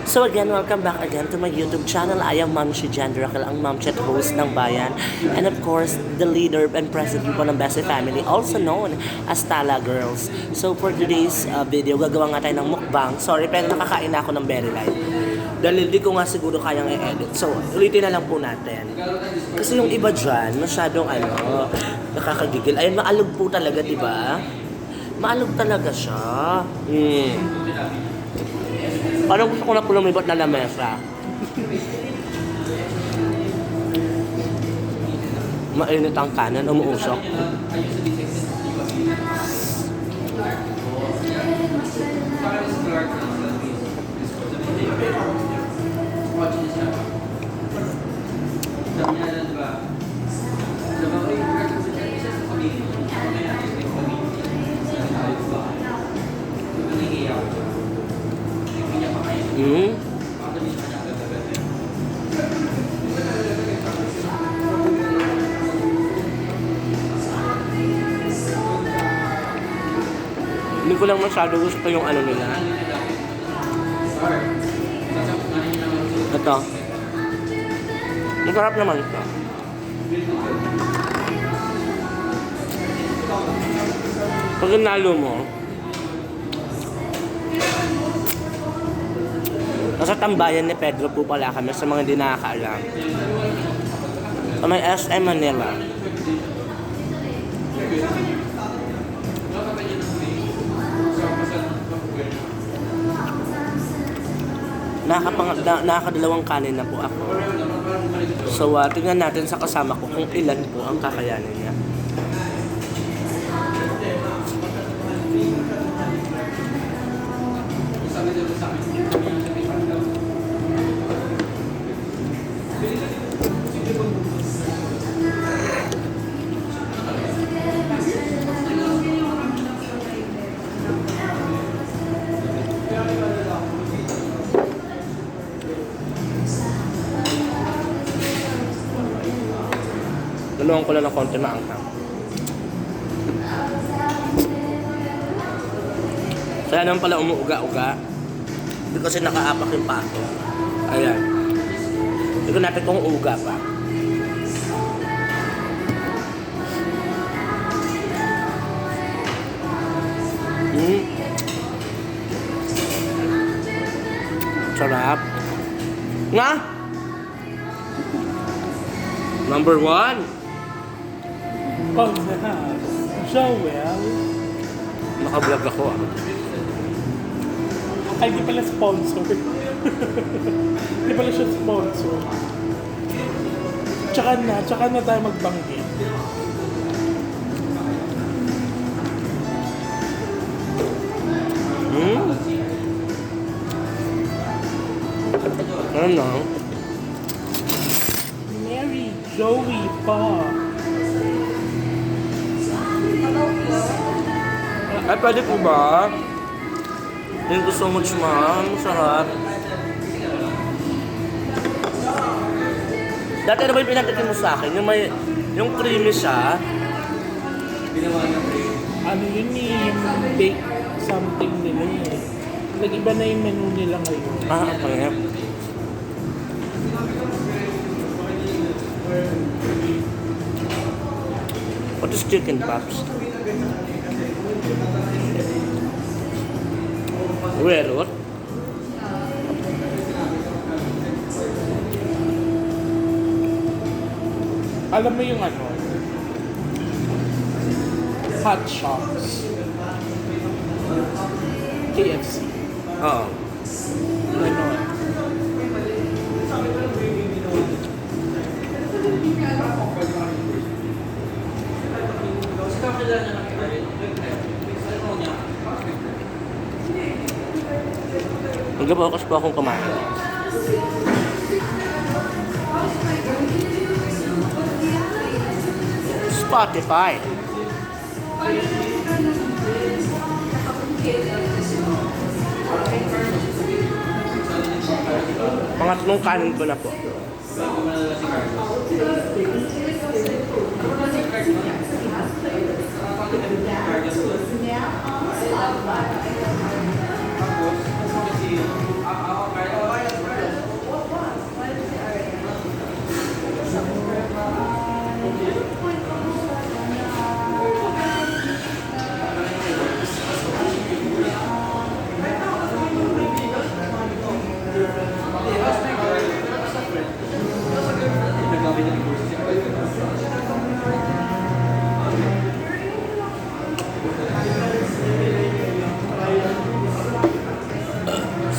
So again, welcome back again to my YouTube channel. I am Ma'am si Jan Raquel, ang Ma'am Chat host ng Bayan. And of course, the leader and president po ng Bessie Family, also known as Tala Girls. So for today's video, gagawa nga tayo ng mukbang. Sorry, pero nakakain na ako ng Berry Light. Dahil hindi ko nga siguro kayang i-edit. So, ulitin na lang po natin. Kasi yung iba dyan, masyadong nakakagigil. Ayun, maalog po talaga, di ba? Maalog talaga siya. Parang gusto ko na po lumibat na lamesa. Mainit ang kanan, umuusok. Hindi ko lang masyado gusto yung ano nila. Ito. Masarap naman ito. Pag nalo mo, nasa tambayan ni Pedro po pala kami sa mga hindi nakakaalam. Sa may SM Manila. Nakakadalawang kanin na po ako. So, tingnan natin sa kasama ko kung ilan po ang kakayanin niya. Dalawang ko lang ng konti na anghang. Kaya naman pala umuuga-uga. Hindi kasi nakaapak yung pato. Ayan. Hindi ko natin kung uga pa. Sarap. Nga! Number 1. Of the house, Joel. Naka-vlog ako Ay, di pala sponsor. Di pala siya sponsor. Tsaka na tayo magbanggit. Ano na? Mary Joey pa. Ay, pwede po ba? Thank you so much, ma'am. Sarap. Dati ano ba yung pinatikin mo sa akin? Yung creamy siya. Ano yun yung bake something nila eh. Nag-iba na yung menu nila ngayon. Okay. What is chicken pops? Where? Alam mo yung ano? Hot Shots. KFC. Oo. Ganon. Nag-focus po akong kumain. Spotify. Pangatlong kanin ko na po.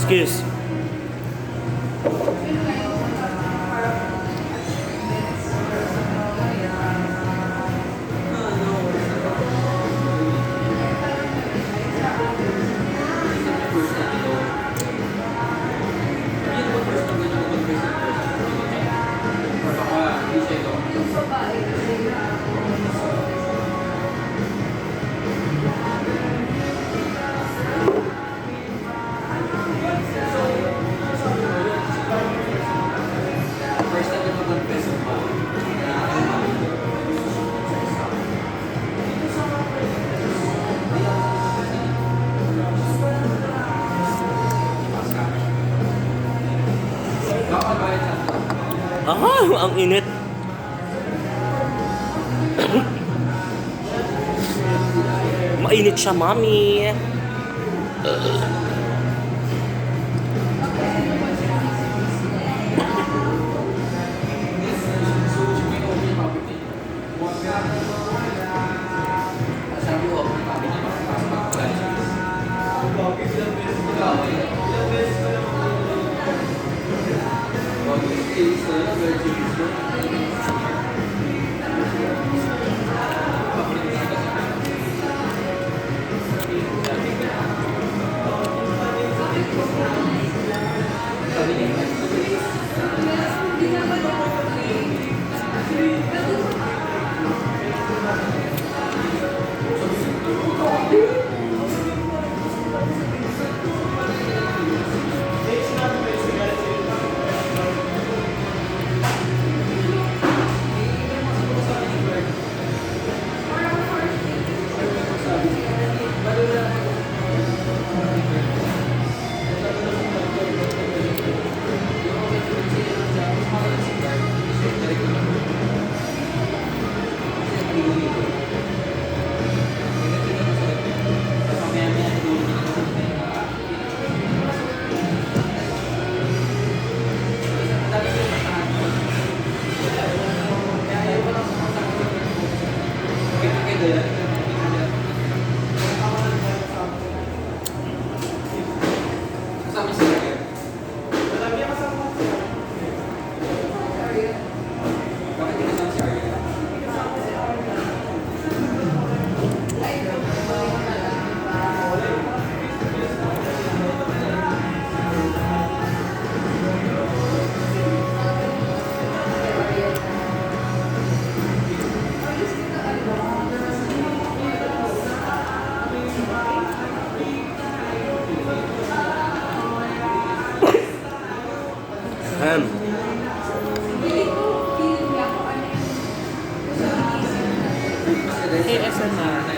Excuse. Ah, ang init. Mainit siya, mami. ASMR.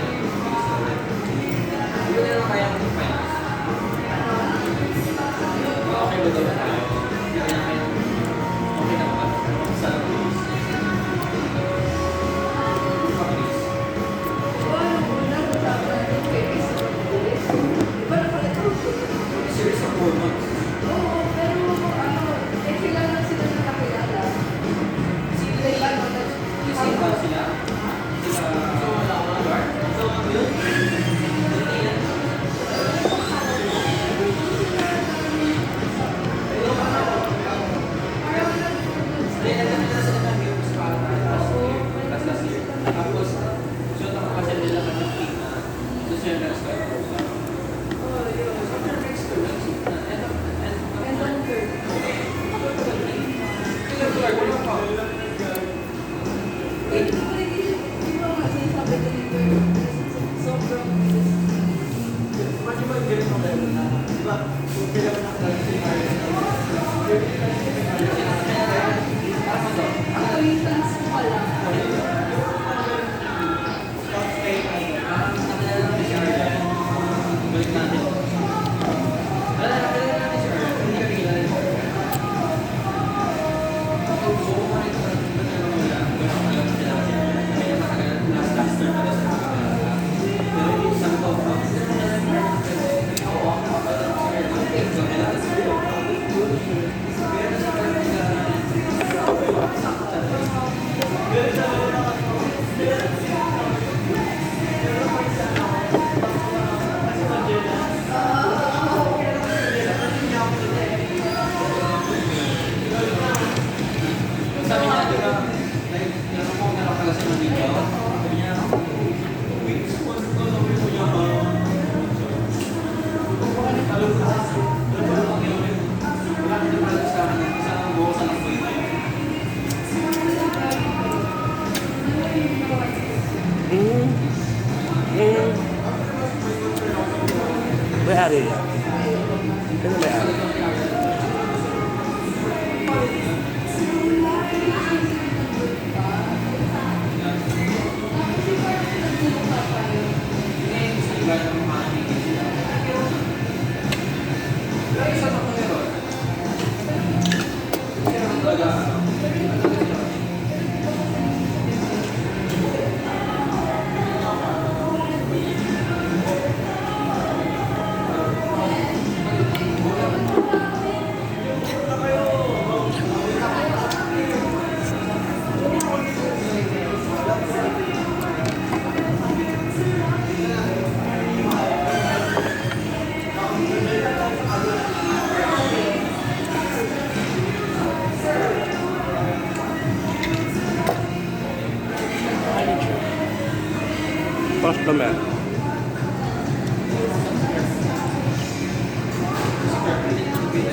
Customer.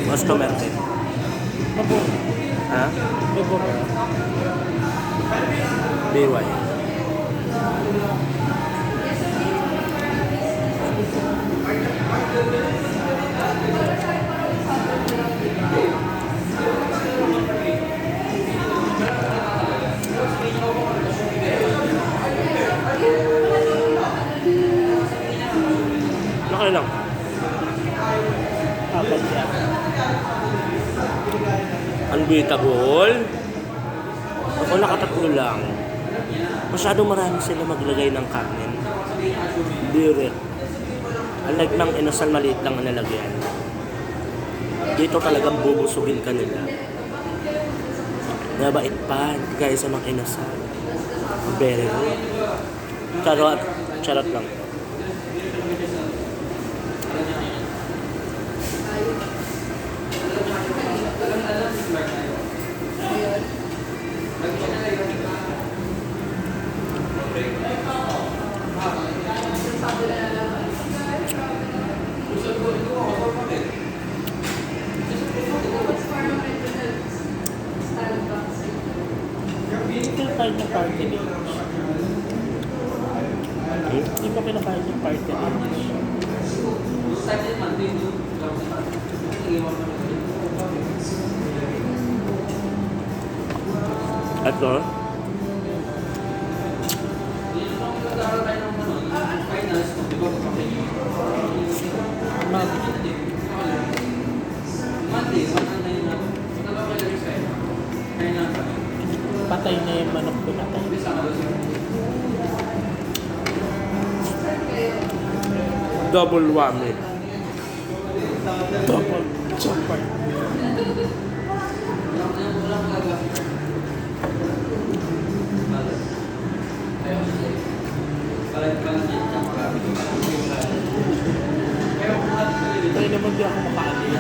Customer din. Mabuti. Ha? Mabuti. BY. Okay lang. Apat yan. Unbeatable. Ako nakatatlo lang. Masyadong marami sila maglagay ng kanin. Direct. Unlike ng inasal, maliit lang ang nalagyan. Dito talagang bubusugin ka nila. Nabait pa, hindi kaya sa mga inasal. Very good. Charot. Charot lang. Hindi ko kinakain ng party lunch. Hindi ko kinakain ng party lunch. Ito. Patay na yung manok ko natay. Double whammy. Double chopper. Kaya naman di ako makaalis.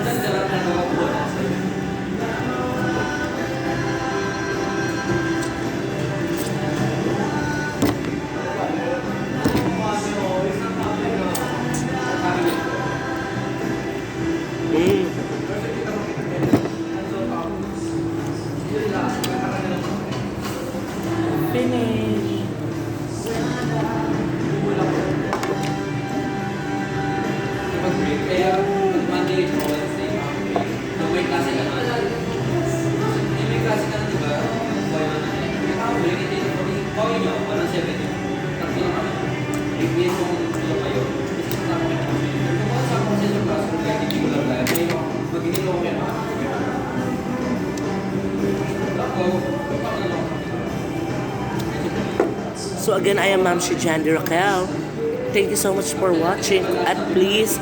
Finish. Kaya Monday to Wednesday, may klase ka na. May klase ka na, di ba? Bring it in for me. Pawin nyo, 170. Tatlo na kami. Repeat mo kung ito kayo. Isa na kami. Kung sa ako sa inyo classroom, kaya hindi ko lang kaya. May mag-inilo ko yan. Ako, So again, I am Ma'am si Jandy Raquel. Thank you so much for watching. At please,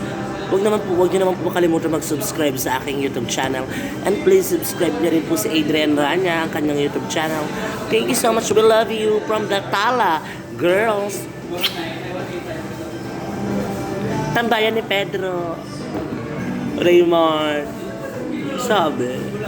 huwag niyo naman po kalimutan mag-subscribe sa aking YouTube channel. And please subscribe niyo rin po si Adrian Rania, ang kanyang YouTube channel. Thank you so much. We love you from the Tala Girls. Tambayan ni Pedro. Raymond. Sabi.